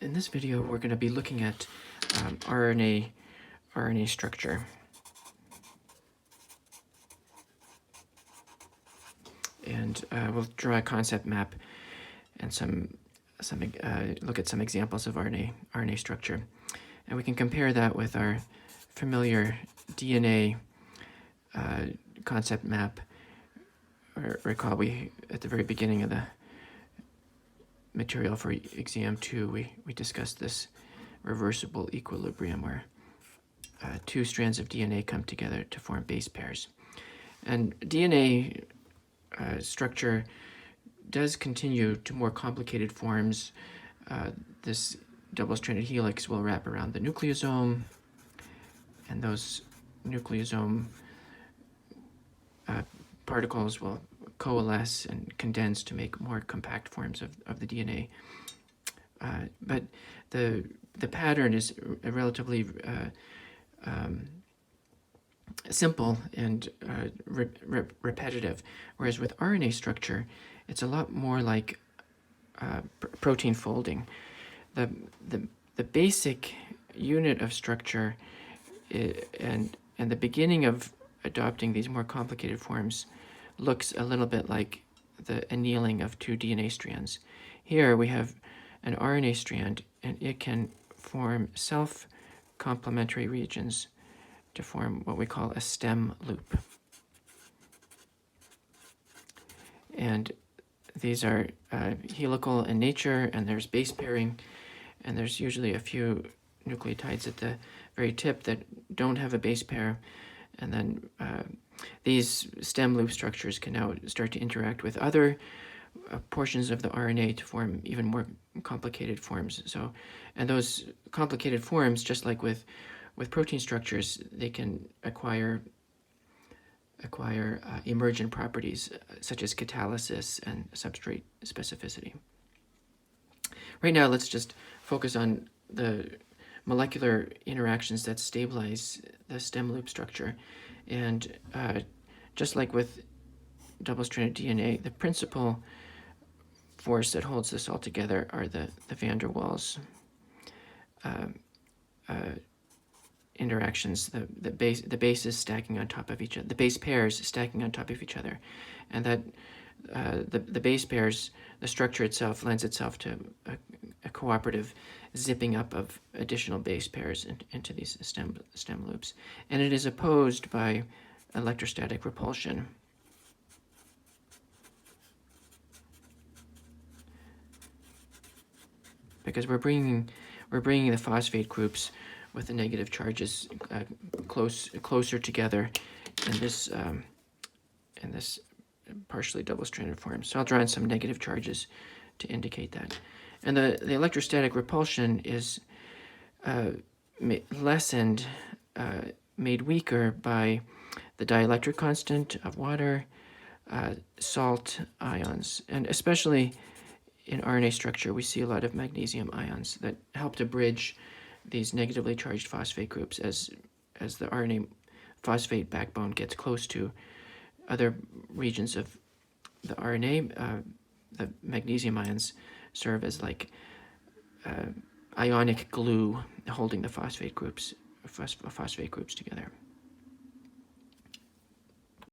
In this video, we're going to be looking at RNA structure. And we'll draw a concept map and look at some examples of RNA structure. And we can compare that with our familiar DNA concept map. Recall at the very beginning of the material for exam 2, we discussed this reversible equilibrium where two strands of DNA come together to form base pairs. And DNA structure does continue to more complicated forms. This double-stranded helix will wrap around the nucleosome, and those nucleosome particles will coalesce and condense to make more compact forms of the DNA. But the pattern is relatively simple and repetitive, whereas with RNA structure, it's a lot more like protein folding. The basic unit of structure and the beginning of adopting these more complicated forms looks a little bit like the annealing of two DNA strands. Here we have an RNA strand, and it can form self-complementary regions to form what we call a stem loop. And these are helical in nature, and there's base pairing, and there's usually a few nucleotides at the very tip that don't have a base pair, and then these stem loop structures can now start to interact with other portions of the RNA to form even more complicated forms. And those complicated forms, just like with protein structures, they can acquire emergent properties such as catalysis and substrate specificity. Right now, let's just focus on the molecular interactions that stabilize the stem loop structure. And just like with double-stranded DNA, the principal force that holds this all together are the van der Waals interactions, the bases stacking on top of each other, the base pairs stacking on top of each other, and that the base pairs, the structure itself lends itself to a cooperative zipping up of additional base pairs into these stem loops, and it is opposed by electrostatic repulsion. Because we're bringing the phosphate groups with the negative charges closer together in this partially double-stranded form. So I'll draw in some negative charges to indicate that. And the electrostatic repulsion is lessened, made weaker by the dielectric constant of water, salt ions, and especially in RNA structure, we see a lot of magnesium ions that help to bridge these negatively charged phosphate groups as the RNA phosphate backbone gets close to other regions of the RNA. The magnesium ions serve as like ionic glue holding the phosphate groups together.